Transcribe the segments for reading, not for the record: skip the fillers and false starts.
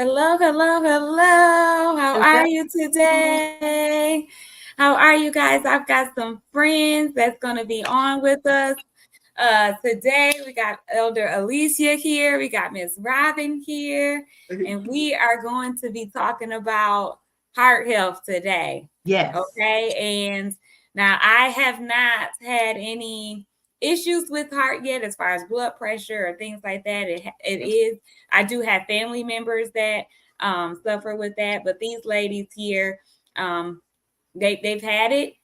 Hello, hello, hello. How Hello. are you today? How are you guys? I've got some friends that's going to be on with us. Today we got Elder Alicia here. We got Miss Robin here. And we are going to be talking about heart health today. Yes. Okay. And now I have not had any issues with heart yet as far as blood pressure or things like that. I do have family members that suffer with that, but these ladies here, um, they've had it,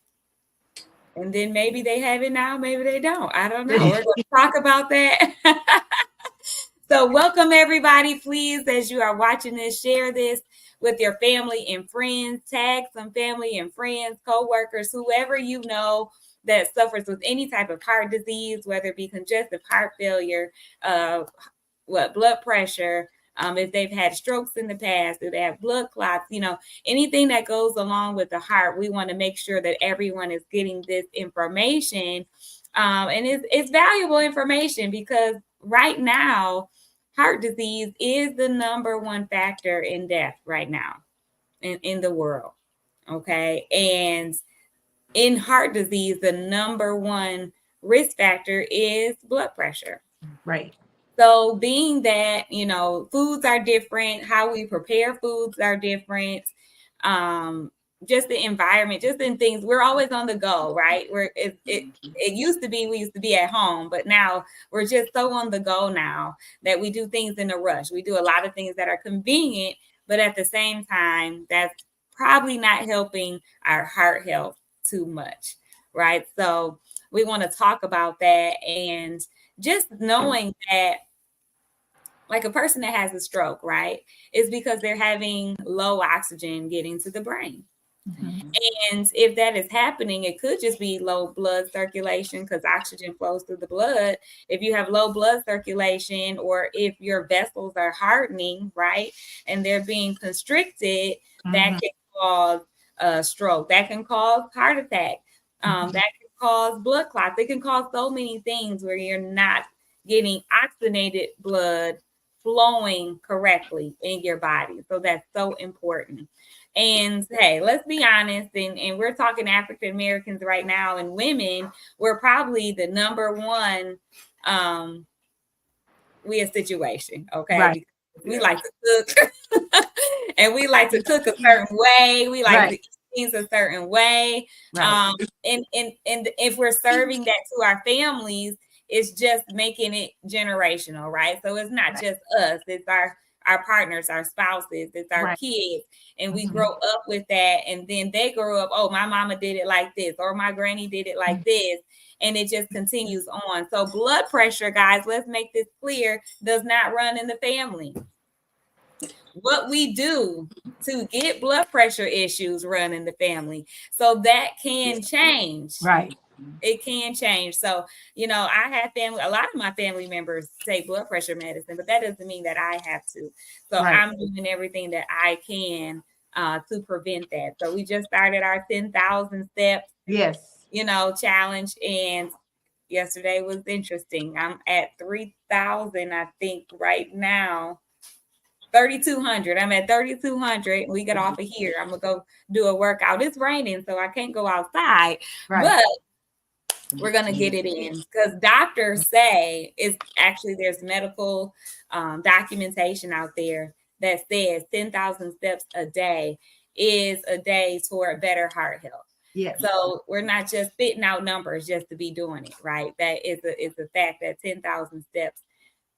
and then maybe they have it now, maybe they don't. I don't know. We're going to talk about that. So, welcome everybody. Please, as you are watching this, share this with your family and friends. Tag some family and friends, co-workers, whoever you know that suffers with any type of heart disease, whether it be congestive heart failure, blood pressure, if they've had strokes in the past, if they have blood clots, anything that goes along with the heart, we want to make sure that everyone is getting this information. And it's valuable information because right now, heart disease is the number one factor in death right now in the world. Okay. And in heart disease, the number one risk factor is blood pressure. Right. So, being that, foods are different, how we prepare foods are different, um, just the environment, just in things, we're always on the go, right? It used to be we used to be at home, but now we're just so on the go now that we do things in a rush. We do a lot of things that are convenient, but at the same time, that's probably not helping our heart health too much, right? So, we want to talk about that and just knowing that like a person that has a stroke, right, is because they're having low oxygen getting to the brain. Mm-hmm. And if that is happening, it could just be low blood circulation because oxygen flows through the blood. If you have low blood circulation or if your vessels are hardening, right, and they're being constricted, that Mm-hmm. can cause a stroke, that can cause heart attack, Mm-hmm. that can cause blood clots. It can cause so many things where you're not getting oxygenated blood flowing correctly in your body. So that's so important. And hey, let's be honest, and we're talking African Americans right now and women, we're probably the number one we a situation, okay? Right. Because we like to cook and we like to cook a certain way. We like to Right. eat things a certain way. Right. And if we're serving that to our families, it's just making it generational, right? So it's not Right. just us, it's our partners, our spouses, it's our Right. kids. And we Mm-hmm. grow up with that. And then they grow up, oh, my mama did it like this, or my granny did it like this, and it just continues on. So blood pressure, guys, let's make this clear, does not run in the family. What we do to get blood pressure issues run in the family. So that can change. Right. It can change. So, I have family, a lot of my family members take blood pressure medicine, but that doesn't mean that I have to. So Right. I'm doing everything that I can to prevent that. So we just started our 10,000 steps, Yes. challenge. And yesterday was interesting. I'm at 3,000, I think, right now. 3,200. I'm at 3,200. We get off of here. I'm gonna go do a workout. It's raining, so I can't go outside, Right. but we're gonna get it in because doctors say it's actually there's medical documentation out there that says 10,000 steps a day is a day toward better heart health. Yes. So we're not just spitting out numbers just to be doing it, right? That is a fact that 10,000 steps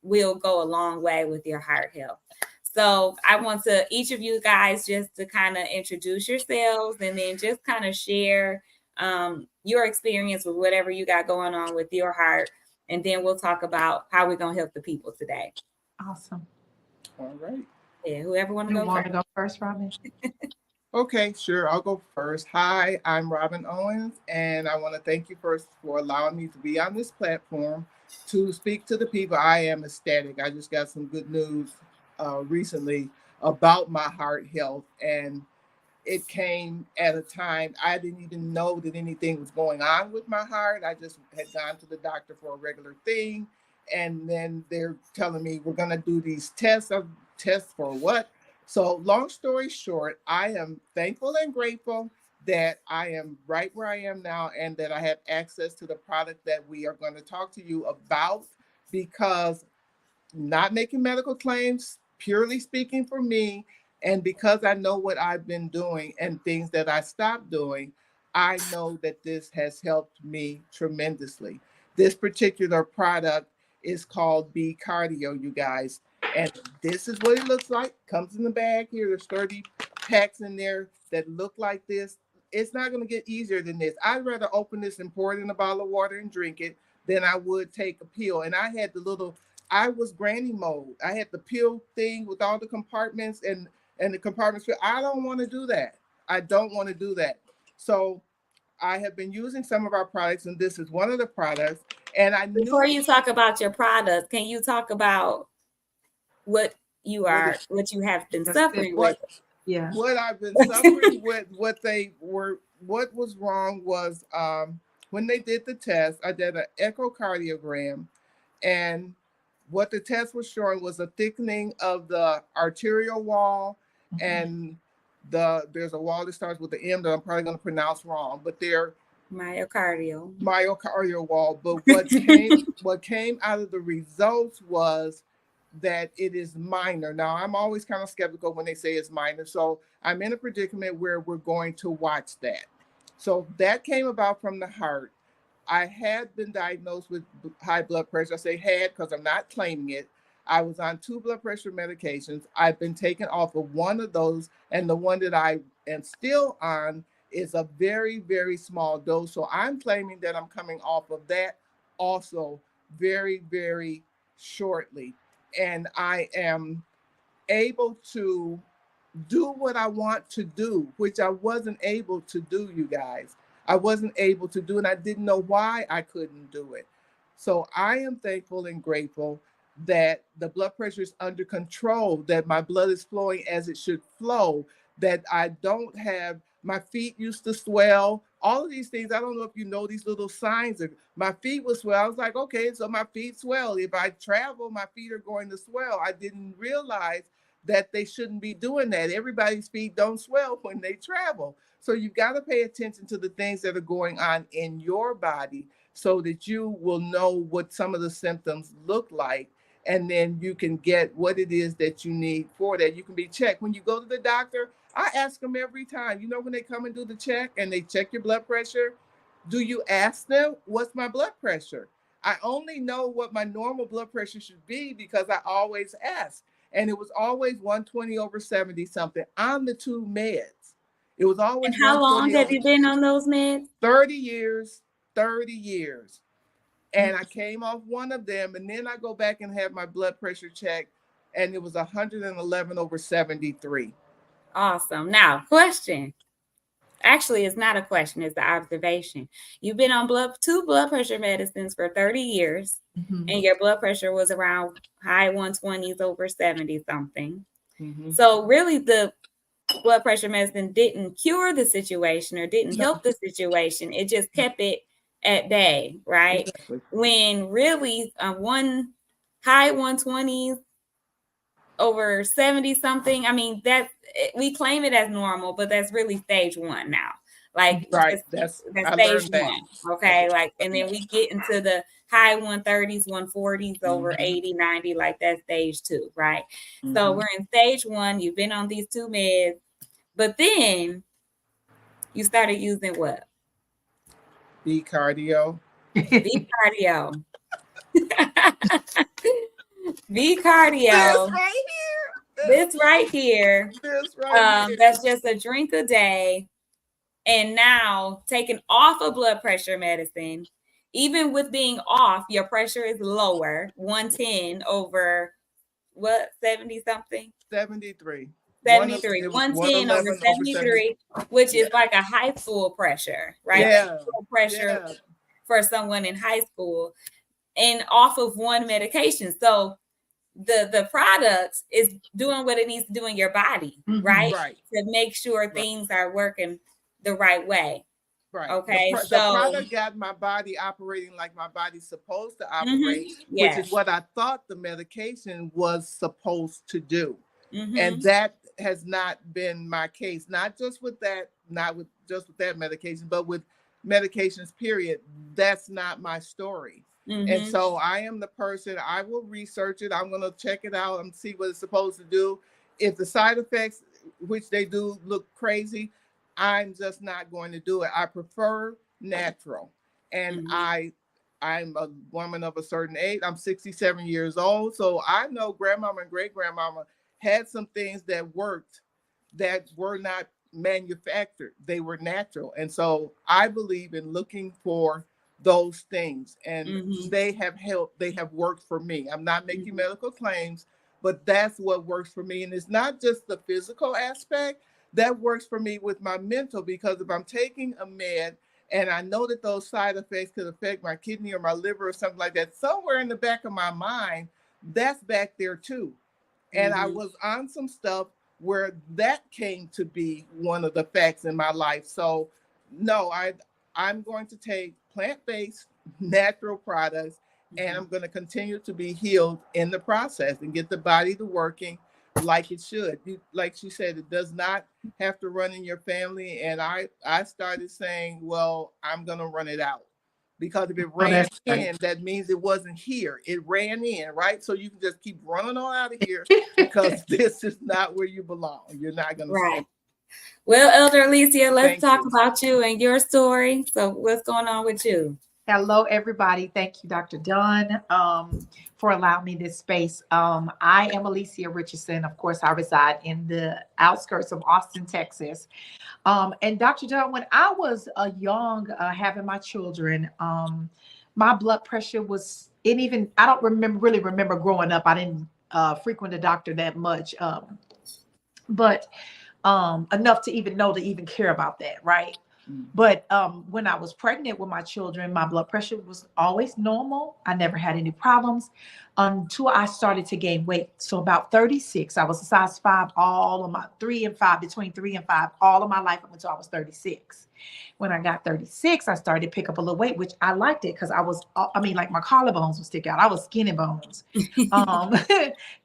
will go a long way with your heart health. So I want to each of you guys just to kind of introduce yourselves and then just kind of share your experience with whatever you got going on with your heart. And then we'll talk about how we're going to help the people today. Awesome. All right. Yeah, whoever want to You go want first. to go first, Robin? Okay, sure. I'll go first. Hi, I'm Robin Owens, and I want to thank you first for allowing me to be on this platform to speak to the people. I am ecstatic. I just got some good news recently about my heart health, and it came at a time I didn't even know that anything was going on with my heart. I just had gone to the doctor for a regular thing, and then they're telling me we're going to do these tests. Tests for what? So long story short, I am thankful and grateful that I am right where I am now and that I have access to the product that we are going to talk to you about, because not making medical claims, purely speaking for me, and because I know what I've been doing and things that I stopped doing, I know that this has helped me tremendously. This particular product is called B Cardio, you guys. And this is what it looks like. Comes in the bag here. There's 30 packs in there that look like this. It's not going to get easier than this. I'd rather open this and pour it in a bottle of water and drink it than I would take a pill. And I had the little, I was granny mode. I had the pill thing with all the compartments and the compartments. I don't want to do that. I don't want to do that. So I have been using some of our products, and this is one of the products. And I knew, before you talk about your products, can you talk about what you have been suffering with? Yeah. What I've been suffering with, what was wrong was when they did the test, I did an echocardiogram, and what the test was showing was a thickening of the arterial wall, and there's a wall that starts with the M that I'm probably going to pronounce wrong, but they're myocardial wall. But what came out of the results was that it is minor. Now, I'm always kind of skeptical when they say it's minor. So I'm in a predicament where we're going to watch that. So that came about from the heart. I had been diagnosed with high blood pressure. I say had because I'm not claiming it. I was on 2 blood pressure medications. I've been taken off of one of those, and the one that I am still on is a very, very small dose. So I'm claiming that I'm coming off of that also very, very shortly. And I am able to do what I want to do, which I wasn't able to do, you guys. I wasn't able to do, and I didn't know why I couldn't do it. So I am thankful and grateful that the blood pressure is under control, that my blood is flowing as it should flow, that I don't have, my feet used to swell, all of these things. I don't know if you know these little signs. My feet will swell. I was like, okay, so my feet swell. If I travel, my feet are going to swell. I didn't realize that they shouldn't be doing that. Everybody's feet don't swell when they travel. So you've got to pay attention to the things that are going on in your body so that you will know what some of the symptoms look like. And then you can get what it is that you need for that. You can be checked. When you go to the doctor, I ask them every time, when they come and do the check and they check your blood pressure, do you ask them, what's my blood pressure? I only know what my normal blood pressure should be because I always ask. And it was always 120 over 70 something on the 2 meds. It was always. And how long have you been on those meds? 30 years. And I came off one of them, and then I go back and have my blood pressure checked, and it was 111 over 73. Awesome. Now, question. Actually, it's not a question, it's the observation. You've been on 2 blood pressure medicines for 30 years, and your blood pressure was around high 120s over 70 something. So really the blood pressure medicine didn't cure the situation or didn't help the situation. It just kept it at bay, right? Exactly. When really one high 120s over 70 something, I mean, we claim it as normal, but that's really stage 1 now. Like, right, that's stage 1. Okay, like, and then we get into the high 130s, 140s over 80, 90, like that's stage 2, right? So we're in stage 1. You've been on these 2 meds, but then you started using what? B Cardio. B Cardio. B Cardio. This right here. That's just a drink a day. And now taking off of blood pressure medicine, even with being off, your pressure is lower, 110 over what, 70 something? 73. 73, 110 over 73, which is like a high school pressure, right? Yeah. Pressure for someone in high school and off of one medication. So the product is doing what it needs to do in your body, right? To make sure things are working the right way. Right. Okay. The product got my body operating like my body's supposed to operate, which is what I thought the medication was supposed to do. And that has not been my case. Not just with that, not with just with that medication, but with medications, period. That's not my story. And so I am the person, I will research it. I'm going to check it out and see what it's supposed to do. If the side effects, which they do, look crazy, I'm just not going to do it. I prefer natural. And I'm a woman of a certain age. I'm 67 years old. So I know grandmama and great grandmama had some things that worked that were not manufactured. They were natural. And so I believe in looking for those things, and they have helped. They have worked for me. I'm not making medical claims, but that's what works for me. And it's not just the physical aspect that works for me with my mental, because if I'm taking a med and I know that those side effects could affect my kidney or my liver or something like that, somewhere in the back of my mind, that's back there too. And I was on some stuff where that came to be one of the facts in my life. So no, I'm going to take plant-based natural products, and I'm going to continue to be healed in the process and get the body to working like it should. Like she said, it does not have to run in your family. And I started saying, well, I'm going to run it out, because if it ran in, that means it wasn't here. It ran in, right? So you can just keep running on out of here, because this is not where you belong. You're not going to stay. Well, Elder Alicia, let's talk about you and your story. So what's going on with you? Hello, everybody. Thank you, Dr. Dunn, for allowing me this space. I am Alicia Richardson. Of course, I reside in the outskirts of Austin, Texas. And Dr. Dunn, when I was young, having my children, my blood pressure was, I don't really remember growing up. I didn't frequent a doctor that much, but enough to even care about that, right? But when I was pregnant with my children, my blood pressure was always normal. I never had any problems until I started to gain weight. So about 36, I was a size 5, all of my 3 and 5, between 3 and 5, all of my life up until I was 36. When I got 36, I started to pick up a little weight, which I liked it, because like my collarbones would stick out. I was skinny bones.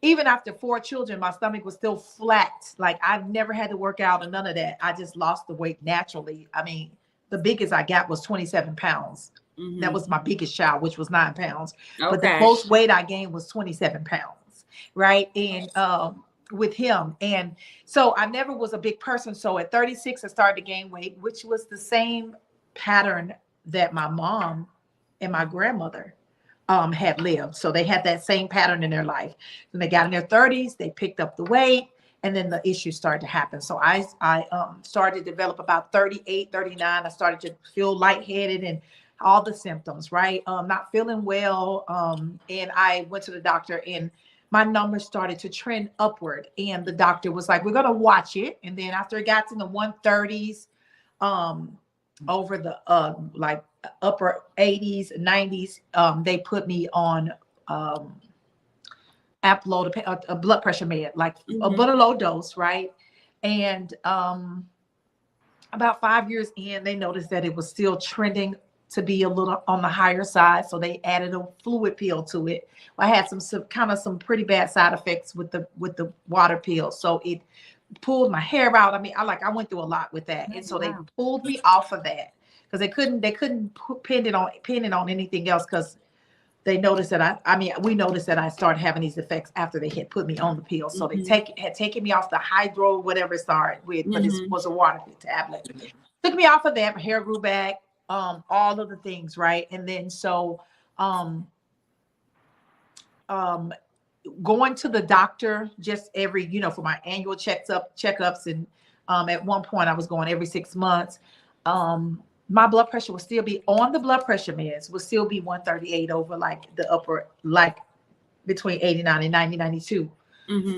Even after 4 children, my stomach was still flat. Like I've never had to work out or none of that. I just lost the weight naturally. I mean, the biggest I got was 27 pounds. That was my biggest child, which was 9 pounds. Okay. But the most weight I gained was 27 pounds, right? And with him. And so I never was a big person. So at 36, I started to gain weight, which was the same pattern that my mom and my grandmother had lived. So they had that same pattern in their life. When they got in their 30s, they picked up the weight, and then the issues started to happen. So I started to develop about 38, 39. I started to feel lightheaded and all the symptoms, right? Not feeling well. And I went to the doctor, and my numbers started to trend upward. And the doctor was like, we're going to watch it. And then after it got to the 130s, over the like upper 80s, 90s, they put me on Aplo, a blood pressure med, like a low dose, right? And about 5 years in, they noticed that it was still trending to be a little on the higher side. So they added a fluid pill to it. I had some pretty bad side effects with the water pill. So it pulled my hair out. I mean, I went through a lot with that. And so they pulled me off of that, because they couldn't pin it on anything else, because they noticed that we noticed that I started having these effects after they had put me on the pill. So they had taken me off the hydro, whatever it started with, but it was a water tablet. Took me off of that, my hair grew back. All of the things, right? And then so going to the doctor just every, for my annual checkups, and at one point I was going every 6 months. My blood pressure would still be on the blood pressure meds, would still be 138 over like the upper, like between 89 and 90, 92.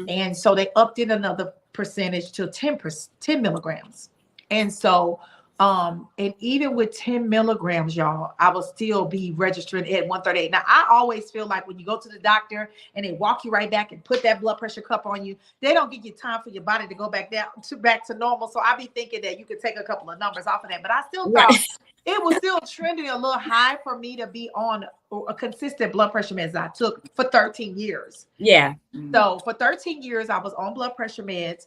And so they upped it another percentage to 10 milligrams. And so and even with 10 milligrams, y'all, I will still be registering at 138. Now, I always feel like when you go to the doctor and they walk you right back and put that blood pressure cup on you, they don't give you time for your body to go back to normal. So I be thinking that you could take a couple of numbers off of that, but I still thought it was still trending a little high for me to be on a consistent blood pressure meds I took for 13 years. Yeah. So for 13 years, I was on blood pressure meds.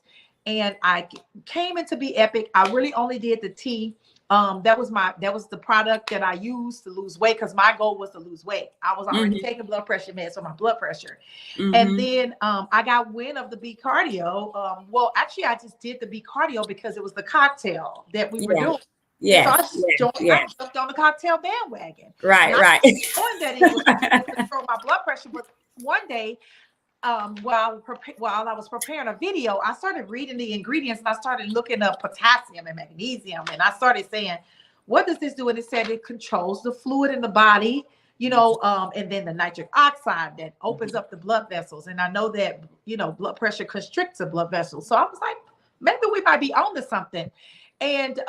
and I came into Be Epic. I really only did the tea. That was the product that I used to lose weight, because my goal was to lose weight. I was already taking blood pressure meds for my blood pressure. And then I got wind of the Be Cardio. Well, actually, I just did the Be Cardio because it was the cocktail that we were doing. Yes. So I jumped on the cocktail bandwagon. Right. Knowing that it was to control my blood pressure, but one day, while I was preparing a video, I started reading the ingredients and I started looking up potassium and magnesium, and I started saying, what does this do? And it said it controls the fluid in the body, and then the nitric oxide that opens up the blood vessels. And I know that, blood pressure constricts the blood vessels. So I was like, maybe we might be on to something. And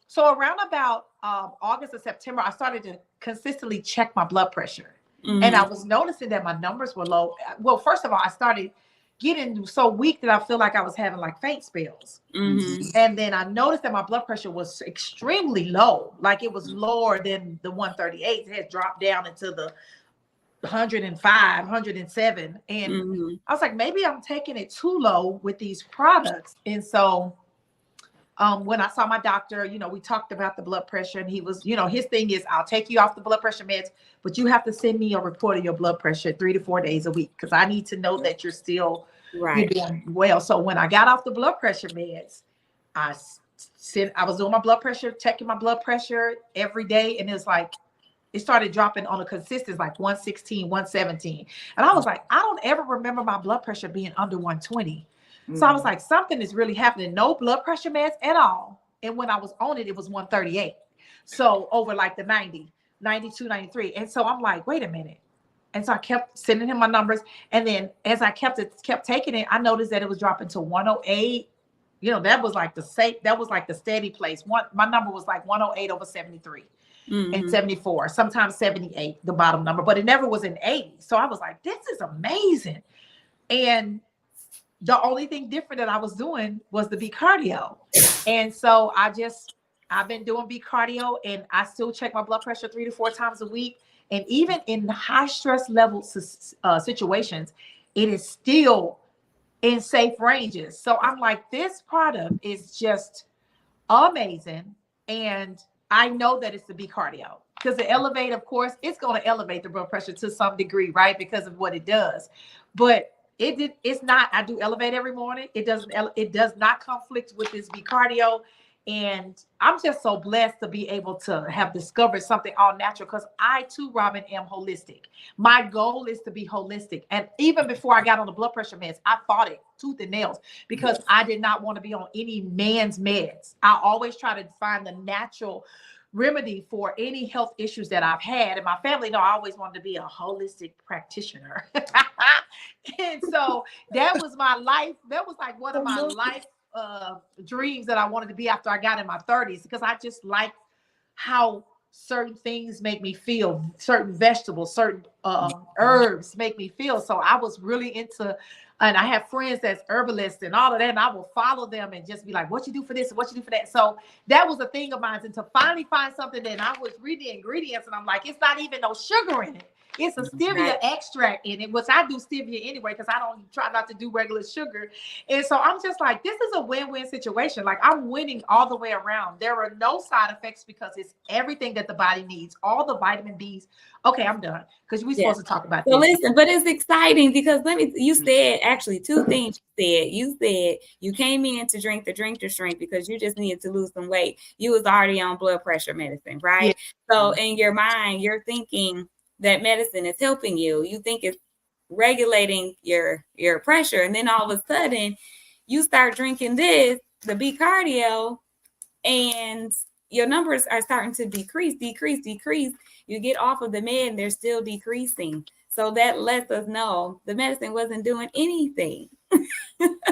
so around about August or September, I started to consistently check my blood pressure. And I was noticing that my numbers were low. Well, first of all, I started getting so weak that I feel like I was having like faint spells. And then I noticed that my blood pressure was extremely low. Like it was lower than the 138. It had dropped down into the 105, 107. And I was like, maybe I'm taking it too low with these products. And so when I saw my doctor, we talked about the blood pressure, and he was, his thing is, I'll take you off the blood pressure meds, but you have to send me a report of your blood pressure 3 to 4 days a week, because I need to know that you're still you're doing well. So when I got off the blood pressure meds, I was doing my blood pressure, checking my blood pressure every day, and it started dropping on a consistent, like 116, 117. And I was like, I don't ever remember my blood pressure being under 120. So I was like, something is really happening. No blood pressure meds at all. And when I was on it, it was 138. So over like the 90, 92, 93. And so I'm like, wait a minute. And so I kept sending him my numbers. And then as I kept taking it, I noticed that it was dropping to 108. That was like the steady place. My number was like 108 over 73 and 74, sometimes 78, the bottom number, but it never was in 80. So I was like, this is amazing. And the only thing different that I was doing was the Be Cardio. And so I've been doing Be Cardio, and I still check my blood pressure 3 to 4 times a week. And even in high stress level situations, it is still in safe ranges. So I'm like, this product is just amazing. And I know that it's the Be Cardio, because the Elevate, of course, it's going to elevate the blood pressure to some degree, right? Because of what it does. But it's not, I do Elevate every morning. It does not conflict with this Be Cardio. And I'm just so blessed to be able to have discovered something all natural, because I too, Robin, am holistic. My goal is to be holistic. And even before I got on the blood pressure meds, I fought it tooth and nails, because I did not want to be on any man's meds. I always try to find the natural remedy for any health issues that I've had. And my family know I always wanted to be a holistic practitioner. And so that was my life. That was like one of my life dreams that I wanted to be after I got in my 30s, because I just like how certain things make me feel, certain vegetables, certain herbs make me feel. So I was really into, and I have friends that's herbalists and all of that, and I will follow them and just be like, what you do for this, what you do for that. So that was a thing of mine, and to finally find something that I was reading the ingredients, and I'm like, it's not even no sugar in it. It's a stevia extract in it, which I do stevia anyway, because I don't try not to do regular sugar. And so I'm just like, this is a win-win situation. Like, I'm winning all the way around. There are no side effects, because it's everything that the body needs, all the vitamin Bs. Okay, I'm done, because we're supposed to talk about this. So listen, but it's exciting, because you said actually 2 things. You said you came in to drink the drink to shrink because you just needed to lose some weight. You was already on blood pressure medicine, right? Yeah. So in your mind, you're thinking that medicine is helping you. You think it's regulating your pressure. And then all of a sudden you start drinking the Be Cardio, and your numbers are starting to decrease. You get off of the med and they're still decreasing. So that lets us know the medicine wasn't doing anything.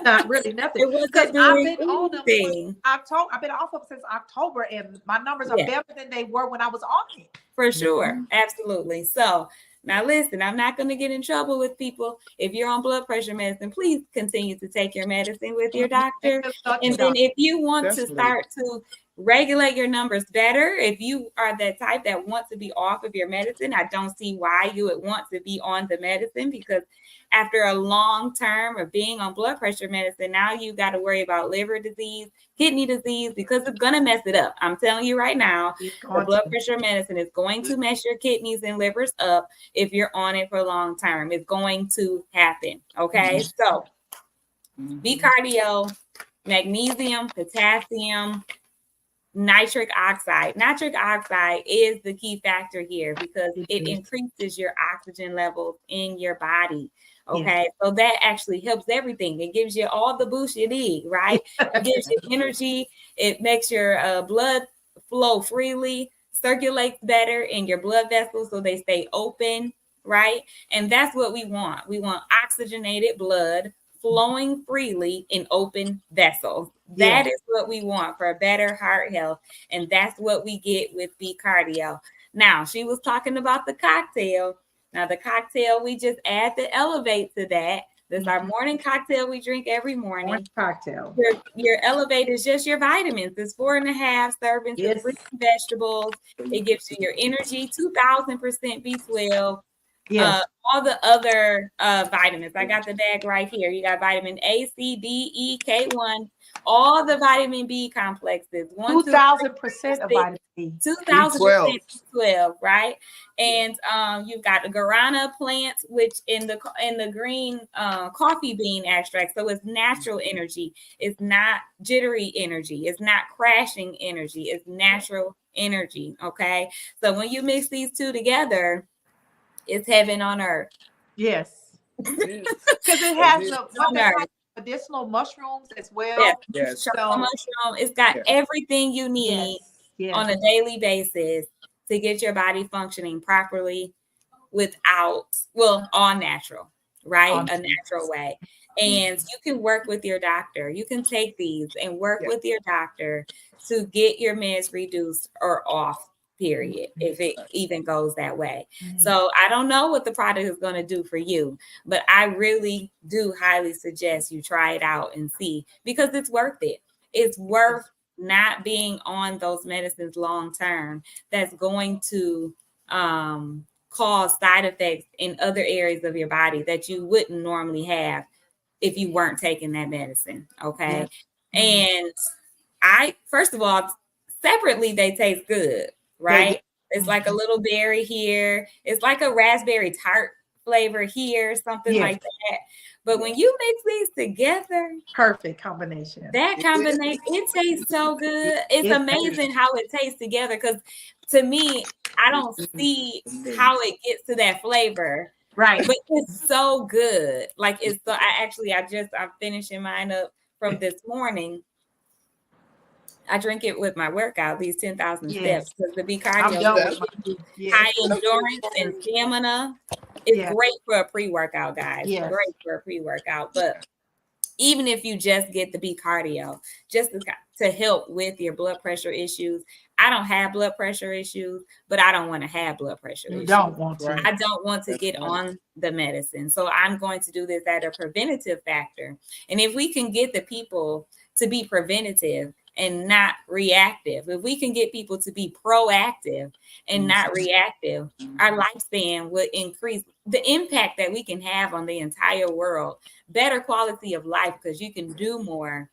Not really nothing. It wasn't doing anything. I've been off of since October, and my numbers are better than they were when I was on it. For sure. Absolutely. So now listen, I'm not going to get in trouble with people. If you're on blood pressure medicine, please continue to take your medicine with your doctor. And then if you want to start to regulate your numbers better. If you are that type that wants to be off of your medicine, I don't see why you would want to be on the medicine, because after a long term of being on blood pressure medicine, now you got to worry about liver disease, kidney disease, because it's going to mess it up. I'm telling you right now, the blood pressure medicine is going to mess your kidneys and livers up if you're on it for long term. It's going to happen. Okay. So B-cardio, magnesium, potassium, nitric oxide. Nitric oxide is the key factor here because it increases your oxygen levels in your body. Okay, so that actually helps everything. It gives you all the boost you need, right? It gives you energy. It makes your blood flow freely, circulates better in your blood vessels so they stay open, right? And that's what we want. We want oxygenated blood flowing freely in open vessels. That is what we want for better heart health. And that's what we get with B-cardio. Now, she was talking about the cocktail. Now, the cocktail, we just add the Elevate to that. This is our morning cocktail we drink every morning. Morning cocktail. Your Elevate is just your vitamins. It's 4.5 servings of fruits and vegetables. It gives you your energy, 2,000% B12. All the other vitamins. I got the bag right here. You got vitamin A, C, D, E, K1, all the vitamin B complexes. 2,000% of vitamin B. 2,000% B12, right? And you've got the guarana plant, which in the green coffee bean extract. So it's natural energy. It's not jittery energy. It's not crashing energy. It's natural energy. Okay. So when you mix these two together, it's heaven on earth. Yes. Because it has medicinal mushrooms as well. Yes. So, mushroom. It's got everything you need on a daily basis to get your body functioning properly all natural, right? A natural way. And you can work with your doctor. You can take these and work with your doctor to get your meds reduced or off. Period, if it even goes that way. So I don't know what the product is going to do for you, but I really do highly suggest you try it out and see, because it's worth it. It's worth not being on those medicines long term. That's going to cause side effects in other areas of your body that you wouldn't normally have if you weren't taking that medicine. Okay. And first of all, separately, they taste good. Right? It's like a little berry here. It's like a raspberry tart flavor here, something like that. But when you mix these together, perfect combination. That combination, it tastes so good. It's amazing how it tastes together. Because to me, I don't see how it gets to that flavor. Right. But it's so good. Like it's so. I'm finishing mine up from this morning. I drink it with my workout, these 10,000 steps, because the B-cardio high endurance and stamina. It's great for a pre-workout, guys. Great for a pre-workout. But even if you just get the B-cardio, just to help with your blood pressure issues. I don't have blood pressure issues, but I don't want to have blood pressure issues. Don't want to. I don't want to get on the medicine. So I'm going to do this at a preventative factor. And if we can get the people to be preventative and not reactive, if we can get people to be proactive and not reactive, our lifespan would increase. The impact that we can have on the entire world, better quality of life, because you can do more.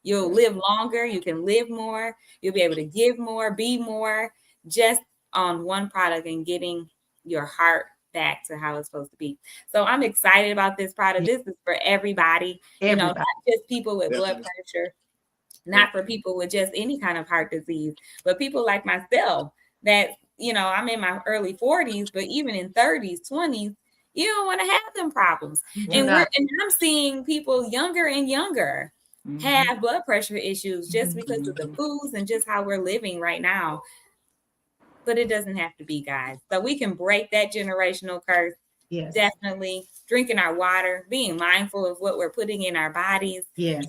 You'll live longer. You can live more. You'll be able to give more, be more, just on one product and getting your heart back to how it's supposed to be. So I'm excited about this product. This is for everybody. You know, not just people with blood pressure, not for people with just any kind of heart disease, but people like myself that, you know, I'm in my early 40s, but even in 30s, 20s, you don't want to have them problems. And I'm seeing people younger and younger have blood pressure issues just because of the foods and just how we're living right now. But it doesn't have to be, guys. So we can break that generational curse. Yes. Definitely drinking our water, being mindful of what we're putting in our bodies. Yes.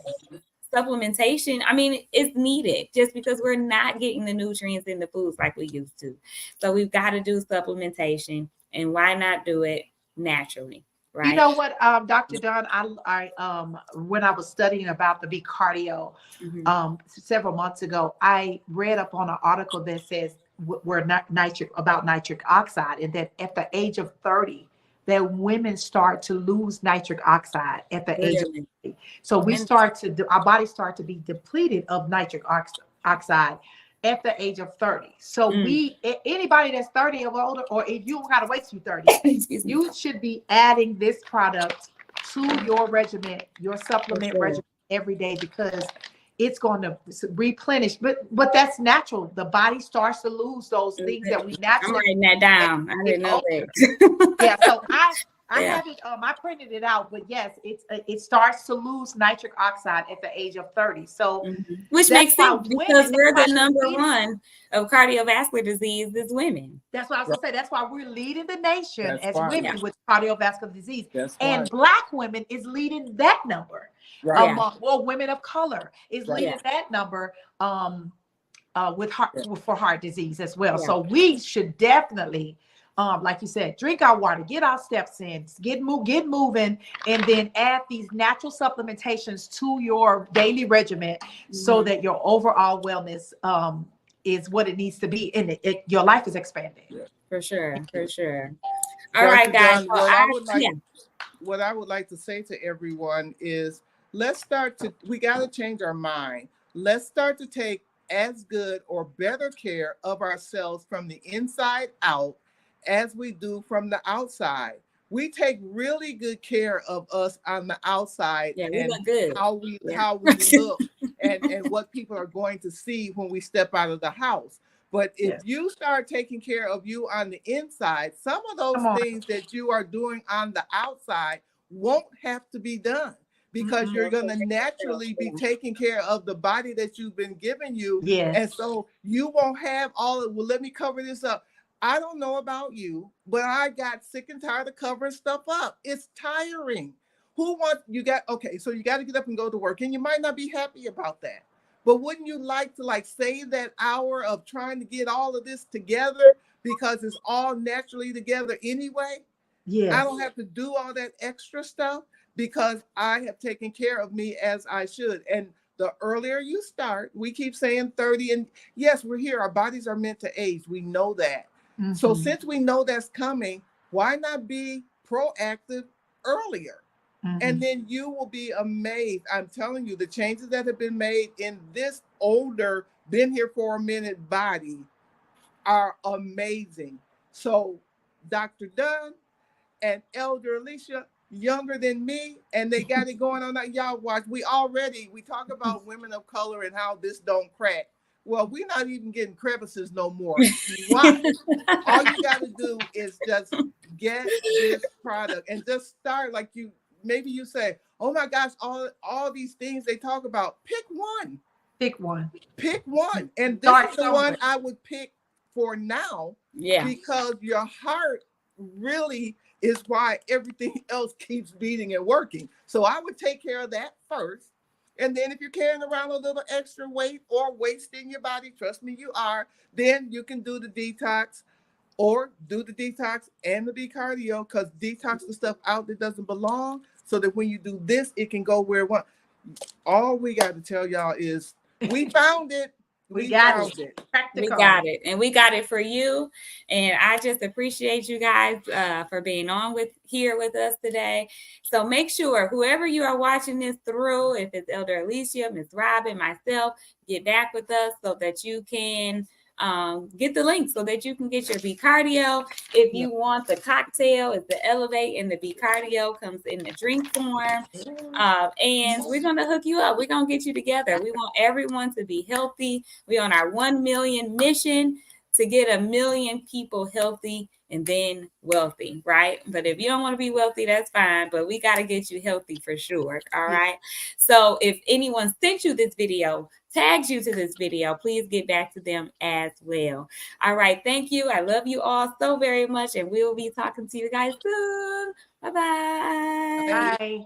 Supplementation, I mean, it's needed just because we're not getting the nutrients in the foods like we used to. So we've got to do supplementation, and why not do it naturally? right? You know what, Dr. Dunn, when I was studying about the B cardio several months ago, I read up on an article that says nitric oxide, and that at the age of 30, that women start to lose nitric oxide at the age of Really? 30. So our bodies start to be depleted of nitric oxide at the age of 30. So anybody that's 30 or older, or if you don't gotta wait till 30, Excuse me. you should be adding this product to your regimen, your supplement regimen every day, because it's going to replenish. But that's natural. The body starts to lose those things that we I'm naturally. writing that down. I didn't know that. Yeah. So I have it. I printed it out. But yes, it starts to lose nitric oxide at the age of 30. So which makes sense because we're the number one of cardiovascular disease is women. That's what I was going to say. That's why we're leading the nation as women with cardiovascular disease. And Black women is leading that number. Well, women of color is leading that number for heart disease as well. So we should definitely, like you said, drink our water, get our steps in, get moving, and then add these natural supplementations to your daily regimen so that your overall wellness is what it needs to be, and your life is expanding. For sure. All right, guys. What I would like to say to everyone is, we got to change our mind. Let's start to take as good or better care of ourselves from the inside out as we do from the outside. We take really good care of us on the outside, and how we look and what people are going to see when we step out of the house. But if you start taking care of you on the inside, some of those things that you are doing on the outside won't have to be done, because you're going to naturally be taking care of the body that you've been giving you. And so you won't have let me cover this up. I don't know about you, but I got sick and tired of covering stuff up. It's tiring. So you got to get up and go to work, and you might not be happy about that. But wouldn't you like to save that hour of trying to get all of this together, because it's all naturally together anyway? I don't have to do all that extra stuff, because I have taken care of me as I should. And the earlier you start, we keep saying 30, and yes, we're here. Our bodies are meant to age. We know that. So since we know that's coming, why not be proactive earlier? And then you will be amazed. I'm telling you, the changes that have been made in this older, been here for a minute body are amazing. So Dr. Dunn and Elder Alicia, younger than me, and they got it going on. Y'all watch. We talk about women of color and how this don't crack. Well, we're not even getting crevices no more. Why? All you got to do is just get this product and just start. Maybe you say, oh my gosh, all these things they talk about. Pick one. And this is the one I would pick for now. Because your heart really is why everything else keeps beating and working. So I would take care of that first. And then if you're carrying around a little extra weight or waste in your body, trust me, you are, then you can do the detox, or do the detox and the B-cardio, because detox the stuff out that doesn't belong, so that when you do this, it can go where it wants. All we got to tell y'all is we found it. We got it. We got it. And we got it for you. And I just appreciate you guys for being on here with us today. So make sure whoever you are watching this through, if it's Elder Alicia, Miss Robin, myself, get back with us so that you can get the link, so that you can get your B-cardio. If you want the cocktail, it's the Elevate, and the B-cardio comes in the drink form. And we're going to hook you up. We're going to get you together. We want everyone to be healthy. We're on our 1 million mission to get 1 million people healthy and then wealthy, right? But if you don't want to be wealthy, that's fine. But we got to get you healthy for sure. All right. So if anyone sent you this video, tags you to this video, please get back to them as well. All right. Thank you. I love you all so very much. And we will be talking to you guys soon. Bye-bye. Bye.